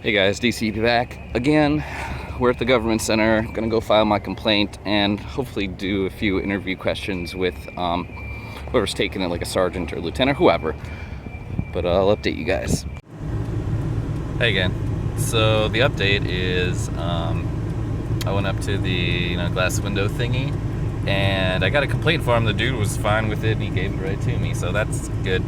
Hey guys, DC back again. We're at the government center. Gonna go file my complaint and hopefully do a few interview questions with whoever's taking it, like a sergeant or lieutenant, whoever. But I'll update you guys. Hey again. So the update is I went up to the glass window thingy, and I got a complaint for him. The dude was fine with it, and he gave it right to me, so that's good.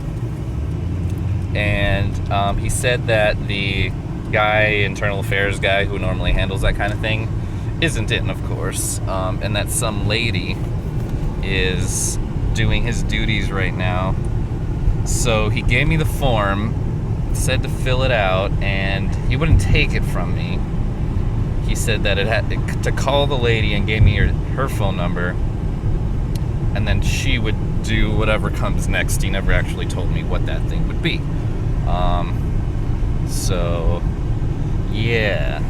And he said that the internal affairs guy who normally handles that kind of thing isn't in, of course, and that some lady is doing his duties right now. So he gave me the form, said to fill it out, and he wouldn't take it from me. He said that it had to call the lady and gave me her phone number, and then she would do whatever comes next. He never actually told me what that thing would be. So yeah,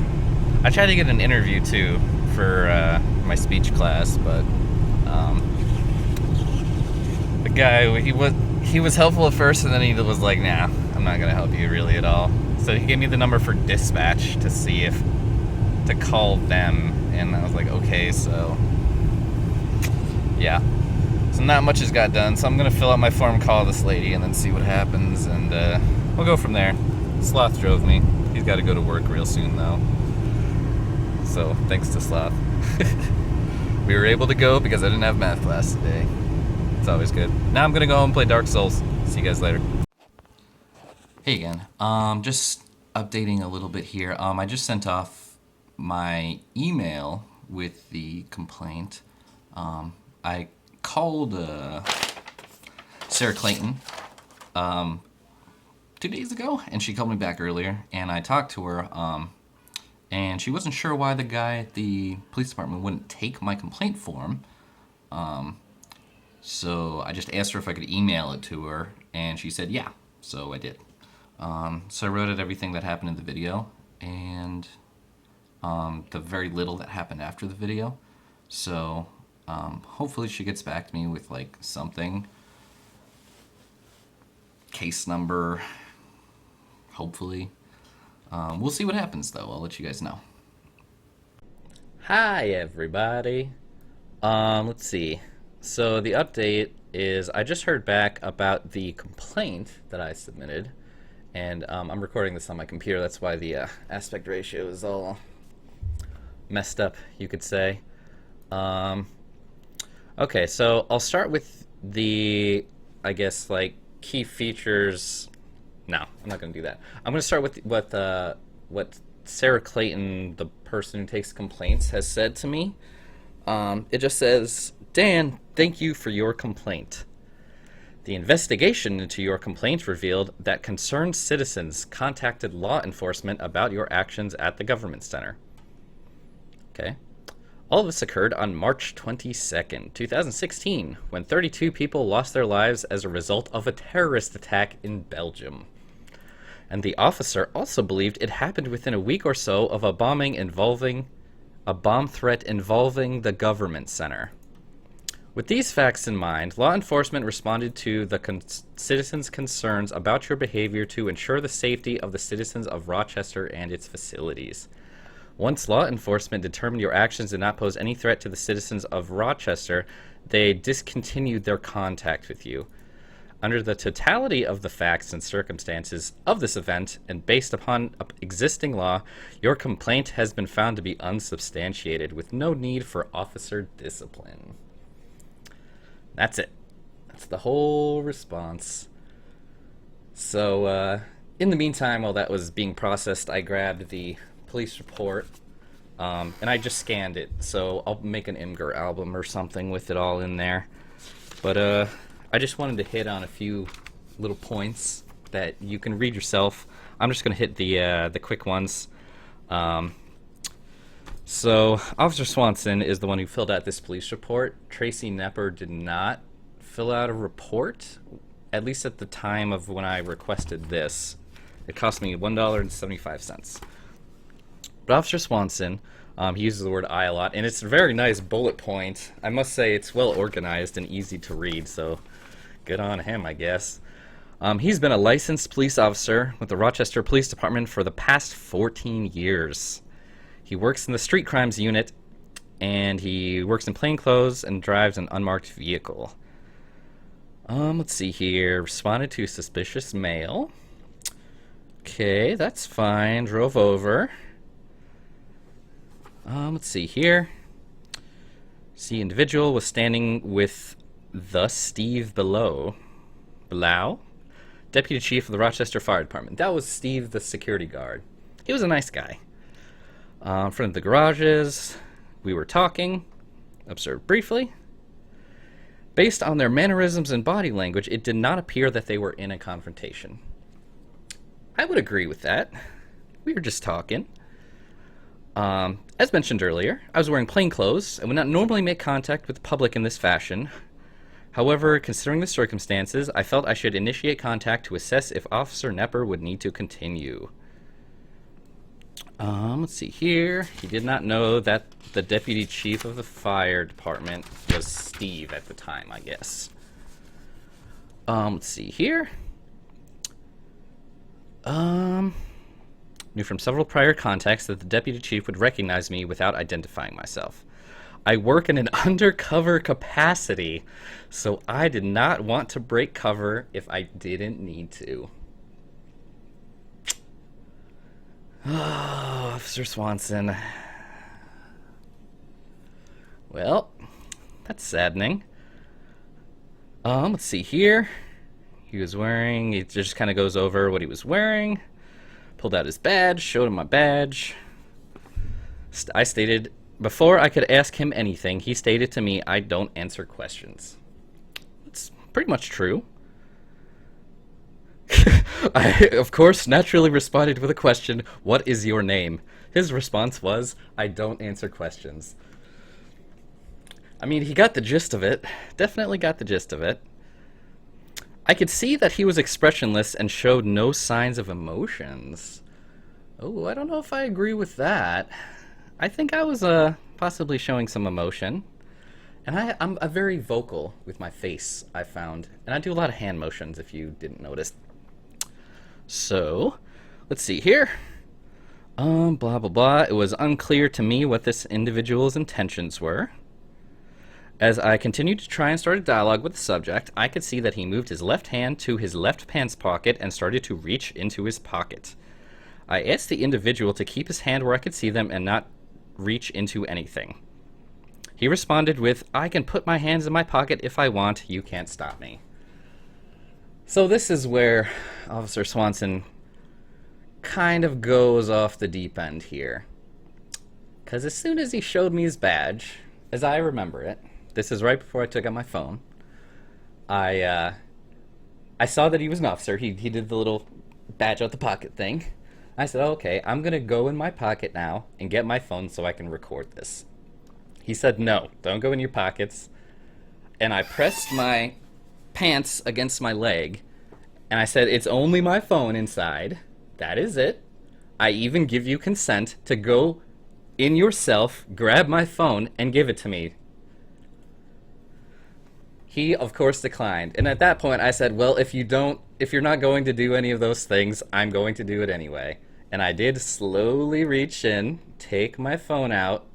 I tried to get an interview too for my speech class, but the guy, he was helpful at first, and then he was like, nah, I'm not gonna help you really at all. So he gave me the number for dispatch to see if to call them, and I was like, okay. So yeah, so not much has got done, so I'm gonna fill out my form, call this lady, and then see what happens, and we'll go from there. Sloth drove me. He's got to go to work real soon, though. So, thanks to Sloth. We were able to go because I didn't have math class today. It's always good. Now I'm going to go home and play Dark Souls. See you guys later. Hey again. Just updating a little bit here. I just sent off my email with the complaint. I called Sarah Clayton 2 days ago, and she called me back earlier, and I talked to her, and she wasn't sure why the guy at the police department wouldn't take my complaint form. So I just asked her if I could email it to her, and she said yeah, so I did. So I wrote out everything that happened in the video, and the very little that happened after the video. So hopefully she gets back to me with like something, case number, hopefully. We'll see what happens, though. I'll let you guys know. Hi, everybody. Let's see. So the update is I just heard back about the complaint that I submitted, and I'm recording this on my computer. That's why the aspect ratio is all messed up, you could say. Okay, so I'll start with the, I guess, like, key features. No, I'm not going to do that. I'm going to start with what Sarah Clayton, the person who takes complaints, has said to me. It just says, Dan, thank you for your complaint. The investigation into your complaint revealed that concerned citizens contacted law enforcement about your actions at the government center. Okay. All of this occurred on March 22nd, 2016, when 32 people lost their lives as a result of a terrorist attack in Belgium. And the officer also believed it happened within a week or so of a bomb threat involving the government center. With these facts in mind, law enforcement responded to the citizens' concerns about your behavior to ensure the safety of the citizens of Rochester and its facilities. Once law enforcement determined your actions did not pose any threat to the citizens of Rochester, they discontinued their contact with you. Under the totality of the facts and circumstances of this event, and based upon existing law, your complaint has been found to be unsubstantiated, with no need for officer discipline. That's it. That's the whole response. So, in the meantime, while that was being processed, I grabbed the police report, and I just scanned it, so I'll make an Imgur album or something with it all in there. But I just wanted to hit on a few little points that you can read yourself. I'm just going to hit the quick ones. So Officer Swanson is the one who filled out this police report. Tracy Nepper did not fill out a report, at least at the time of when I requested this. It cost me $1.75. But Officer Swanson, he uses the word I a lot, and it's a very nice bullet point. I must say it's well organized and easy to read, so good on him, I guess. He's been a licensed police officer with the Rochester Police Department for the past 14 years. He works in the street crimes unit, and he works in plain clothes and drives an unmarked vehicle. Let's see here. Responded to suspicious mail. Okay, that's fine. Drove over. Let's see here. See, individual was standing with the Steve Below. Deputy Chief of the Rochester Fire Department. That was Steve, the security guard. He was a nice guy. In front of the garages, we were talking. Observed briefly. Based on their mannerisms and body language, it did not appear that they were in a confrontation. I would agree with that. We were just talking. As mentioned earlier, I was wearing plain clothes and would not normally make contact with the public in this fashion. However, considering the circumstances, I felt I should initiate contact to assess if Officer Nepper would need to continue. Let's see here. He did not know that the Deputy Chief of the Fire Department was Steve at the time, I guess. Let's see here. Knew from several prior contacts that the Deputy Chief would recognize me without identifying myself. I work in an undercover capacity, so I did not want to break cover if I didn't need to. Oh, Officer Swanson. Well, that's saddening. Let's see here. He just kind of goes over what he was wearing. Pulled out his badge, showed him my badge. I stated, before I could ask him anything, he stated to me, I don't answer questions. It's pretty much true. I, of course, naturally responded with a question, what is your name? His response was, I don't answer questions. I mean, he got the gist of it. Definitely got the gist of it. I could see that he was expressionless and showed no signs of emotions. Oh, I don't know if I agree with that. I think I was possibly showing some emotion. And I'm very vocal with my face, I found. And I do a lot of hand motions, if you didn't notice. So, let's see here. Blah, blah, blah. It was unclear to me what this individual's intentions were. As I continued to try and start a dialogue with the subject, I could see that he moved his left hand to his left pants pocket and started to reach into his pocket. I asked the individual to keep his hand where I could see them and not reach into anything. He responded with, I can put my hands in my pocket if I want, you can't stop me. So this is where Officer Swanson kind of goes off the deep end here. Because as soon as he showed me his badge, as I remember it, this is right before I took out my phone, I saw that he was an officer. He did the little badge out the pocket thing. I said, okay, I'm going to go in my pocket now and get my phone so I can record this. He said, no, don't go in your pockets. And I pressed my pants against my leg, and I said, it's only my phone inside. That is it. I even give you consent to go in yourself, grab my phone, and give it to me. He, of course, declined. And at that point, I said, well, if you're not going to do any of those things, I'm going to do it anyway. And I did slowly reach in, take my phone out.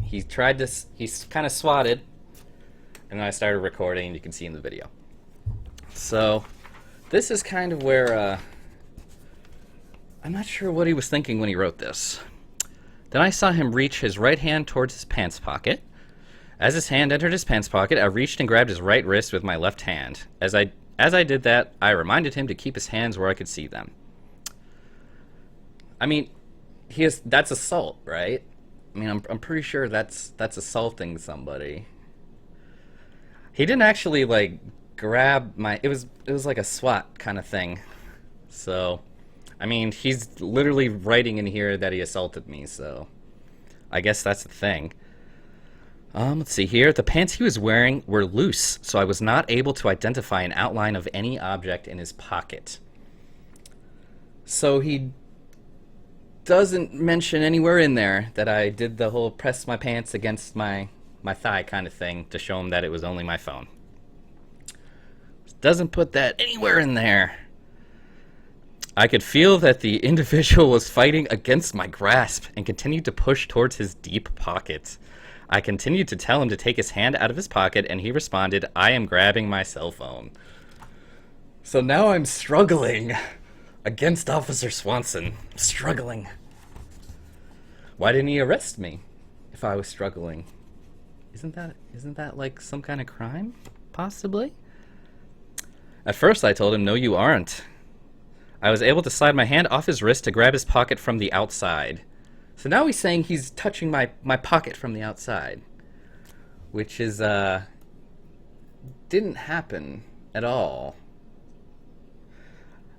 He kind of swatted, and then I started recording, and you can see in the video. So, this is kind of where, I'm not sure what he was thinking when he wrote this. Then I saw him reach his right hand towards his pants pocket. As his hand entered his pants pocket, I reached and grabbed his right wrist with my left hand. As I did that, I reminded him to keep his hands where I could see them. I mean, that's assault, right? I mean, I'm pretty sure that's assaulting somebody. He didn't actually like grab my. It was like a SWAT kind of thing. So, I mean, he's literally writing in here that he assaulted me. So, I guess that's the thing. Let's see here. The pants he was wearing were loose, so I was not able to identify an outline of any object in his pocket. So he doesn't mention anywhere in there that I did the whole press my pants against my thigh kind of thing to show him that it was only my phone. Doesn't put that anywhere in there. I could feel that the individual was fighting against my grasp and continued to push towards his deep pocket. I continued to tell him to take his hand out of his pocket, and he responded, "I am grabbing my cell phone." So now I'm struggling against Officer Swanson. Struggling. Why didn't he arrest me if I was struggling? Isn't that like some kind of crime? Possibly? At first I told him, "No, you aren't." I was able to slide my hand off his wrist to grab his pocket from the outside. So now he's saying he's touching my pocket from the outside. Which is, didn't happen at all.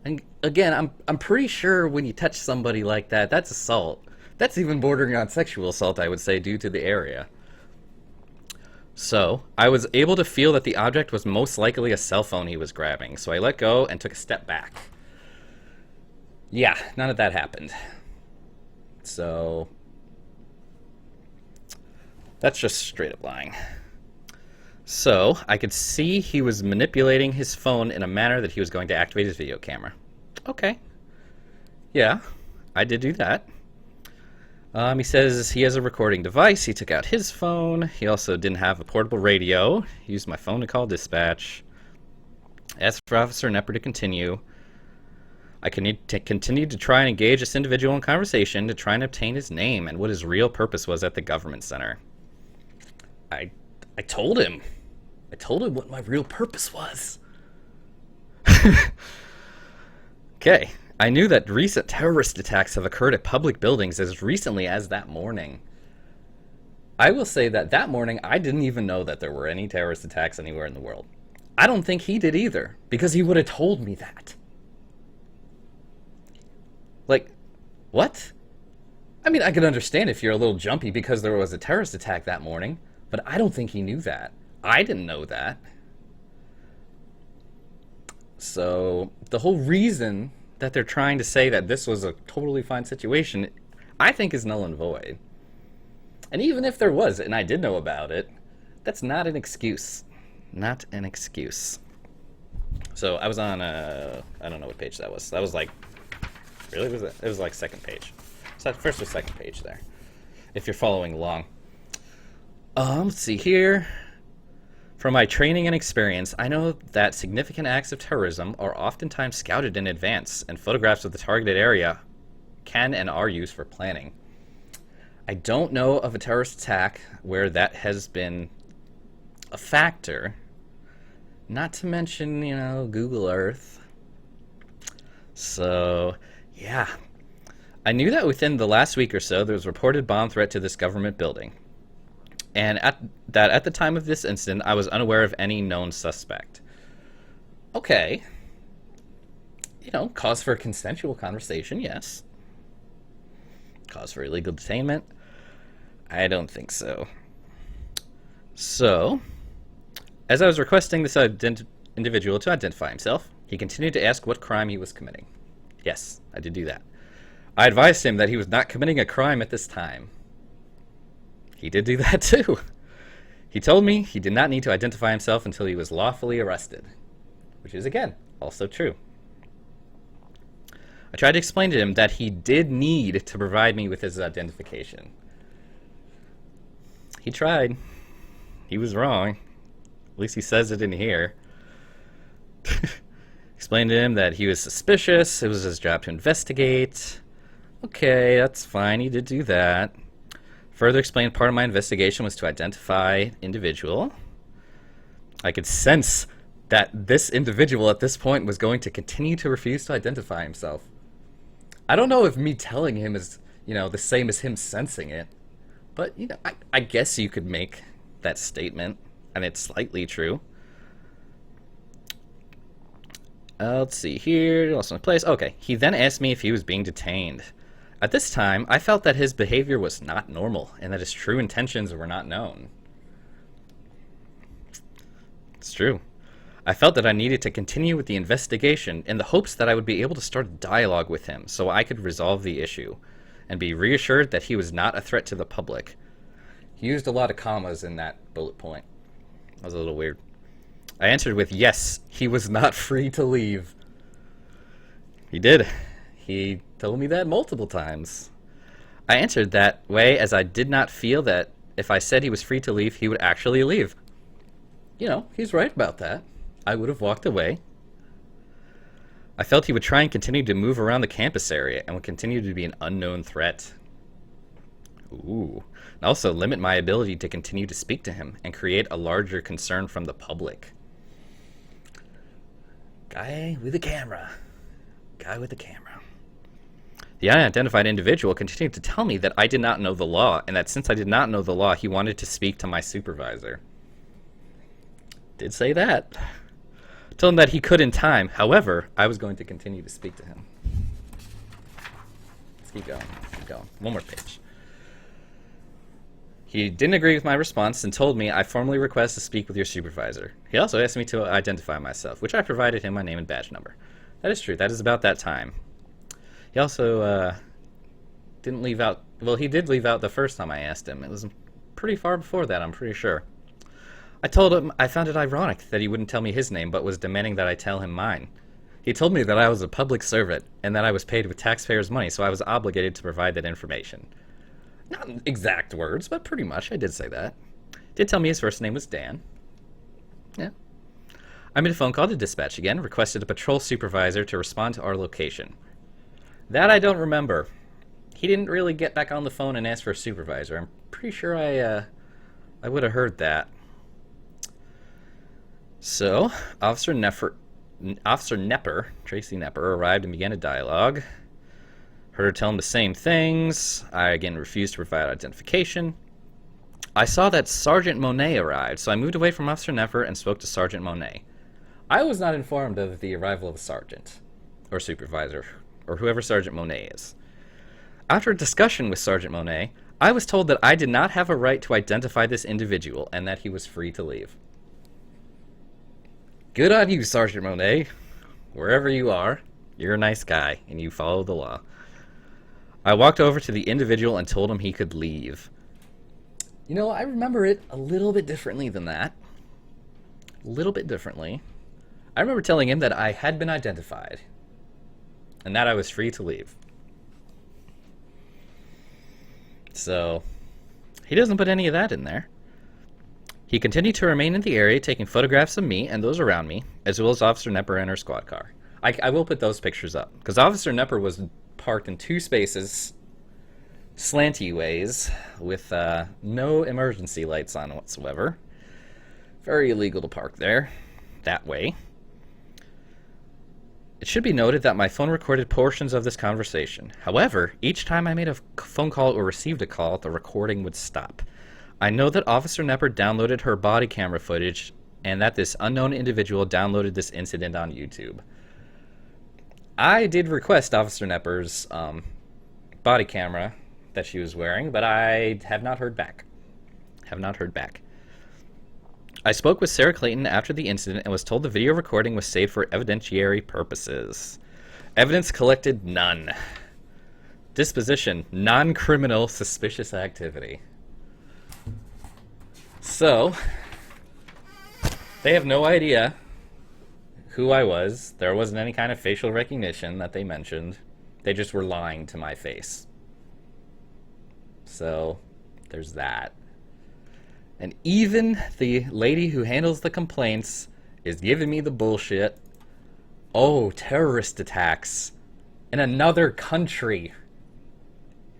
And again, I'm pretty sure when you touch somebody like that, that's assault. That's even bordering on sexual assault, I would say, due to the area. So, I was able to feel that the object was most likely a cell phone he was grabbing, so I let go and took a step back. Yeah, none of that happened. So, that's just straight up lying. So, I could see he was manipulating his phone in a manner that he was going to activate his video camera. Okay. Yeah, I did do that. He says he has a recording device. He took out his phone. He also didn't have a portable radio. He used my phone to call dispatch. Asked for Officer Nepper to continue. I continued to try and engage this individual in conversation to try and obtain his name and what his real purpose was at the government center. I told him. I told him what my real purpose was. Okay. I knew that recent terrorist attacks have occurred at public buildings as recently as that morning. I will say that that morning, I didn't even know that there were any terrorist attacks anywhere in the world. I don't think he did either, because he would have told me that. Like, what? I mean, I could understand if you're a little jumpy because there was a terrorist attack that morning, but I don't think he knew that. I didn't know that. So, the whole reason that they're trying to say that this was a totally fine situation, I think is null and void. And even if there was, and I did know about it, that's not an excuse. Not an excuse. So I was on I don't know what page that was. That was like, really? It was like second page. So first or second page there, if you're following along. Let's see here. From my training and experience, I know that significant acts of terrorism are oftentimes scouted in advance, and photographs of the targeted area can and are used for planning. I don't know of a terrorist attack where that has been a factor, not to mention, Google Earth. So, yeah. I knew that within the last week or so, there was a reported bomb threat to this government building. And at the time of this incident, I was unaware of any known suspect. Okay. Cause for a consensual conversation, yes. Cause for illegal detainment? I don't think so. So, as I was requesting this individual to identify himself, he continued to ask what crime he was committing. Yes, I did do that. I advised him that he was not committing a crime at this time. He did do that too. He told me he did not need to identify himself until he was lawfully arrested, which is, again, also true. I tried to explain to him that he did need to provide me with his identification. He tried. He was wrong. At least he says it in here. Explained to him that he was suspicious. It was his job to investigate. Okay, that's fine. He did do that. Further explained part of my investigation was to identify individual. I could sense that this individual at this point was going to continue to refuse to identify himself. I don't know if me telling him is, the same as him sensing it. But, I guess you could make that statement, and it's slightly true. Let's see here. Also in place. Okay. He then asked me if he was being detained. At this time, I felt that his behavior was not normal and that his true intentions were not known. It's true. I felt that I needed to continue with the investigation in the hopes that I would be able to start a dialogue with him so I could resolve the issue and be reassured that he was not a threat to the public. He used a lot of commas in that bullet point. That was a little weird. I answered with yes, he was not free to leave. He did. He told me that multiple times. I answered that way as I did not feel that if I said he was free to leave, he would actually leave. You know, he's right about that. I would have walked away. I felt he would try and continue to move around the campus area and would continue to be an unknown threat. Ooh. And also limit my ability to continue to speak to him and create a larger concern from the public. Guy with the camera. Guy with the camera. The unidentified individual continued to tell me that I did not know the law, and that since I did not know the law, he wanted to speak to my supervisor. Did say that. Told him that he could in time. However, I was going to continue to speak to him. Let's keep going. Keep going. One more page. He didn't agree with my response and told me I formally request to speak with your supervisor. He also asked me to identify myself, which I provided him my name and badge number. That is true. That is about that time. He also didn't leave out... Well, he did leave out the first time I asked him. It was pretty far before that, I'm pretty sure. I told him I found it ironic that he wouldn't tell me his name, but was demanding that I tell him mine. He told me that I was a public servant and that I was paid with taxpayers' money, so I was obligated to provide that information. Not exact words, but pretty much. I did say that. Did tell me his first name was Dan. Yeah. I made a phone call to dispatch again, requested a patrol supervisor to respond to our location. That I don't remember. He didn't really get back on the phone and ask for a supervisor. I'm pretty sure I would have heard that. So, Officer Nepper, Tracy Nepper, arrived and began a dialogue. Heard her tell him the same things. I again refused to provide identification. I saw that Sergeant Monet arrived, so I moved away from Officer Nepper and spoke to Sergeant Monet. I was not informed of the arrival of a sergeant, or supervisor, or whoever Sergeant Monet is. After a discussion with Sergeant Monet, I was told that I did not have a right to identify this individual and that he was free to leave. Good on you, Sergeant Monet. Wherever you are, you're a nice guy, and you follow the law. I walked over to the individual and told him he could leave. You know, I remember it a little bit differently than that. A little bit differently. I remember telling him that I had been identified, and that I was free to leave. So, he doesn't put any of that in there. He continued to remain in the area, taking photographs of me and those around me, as well as Officer Nepper and her squad car. I will put those pictures up, because Officer Nepper was parked in two spaces, slanty ways, with no emergency lights on whatsoever. Very illegal to park there, that way. It should be noted that my phone recorded portions of this conversation. However, each time I made a phone call or received a call, the recording would stop. I know that Officer Nepper downloaded her body camera footage and that this unknown individual downloaded this incident on YouTube. I did request Officer Nepper's body camera that she was wearing, but I have not heard back. I spoke with Sarah Clayton after the incident and was told the video recording was saved for evidentiary purposes. Evidence collected, none. Disposition, non-criminal suspicious activity. So, they have no idea who I was. There wasn't any kind of facial recognition that they mentioned. They just were lying to my face. So, there's that. And even the lady who handles the complaints is giving me the bullshit. Oh, terrorist attacks in another country.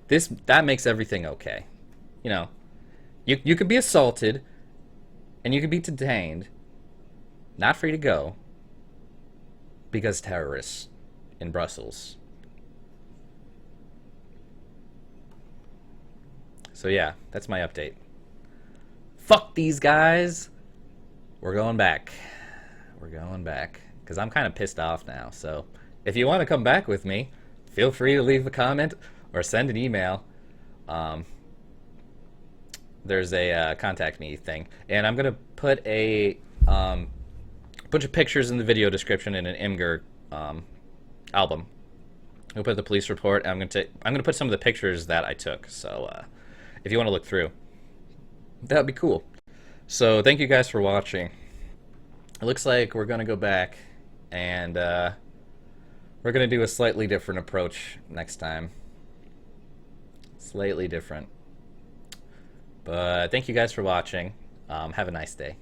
That makes everything okay. You know, you could be assaulted and you could be detained, not free to go, because terrorists in Brussels. So yeah, that's my update. Fuck these guys. We're going back. Because I'm kind of pissed off now. So if you want to come back with me, feel free to leave a comment or send an email. There's a contact me thing. And I'm going to put a bunch of pictures in the video description in an Imgur album. I'll put the police report. I'm going to put some of the pictures that I took. So if you want to look through, that would be cool. So thank you guys for watching. it looks like we're going to go back and we're going to do a slightly different approach next time. Slightly different. But thank you guys for watching. Have a nice day.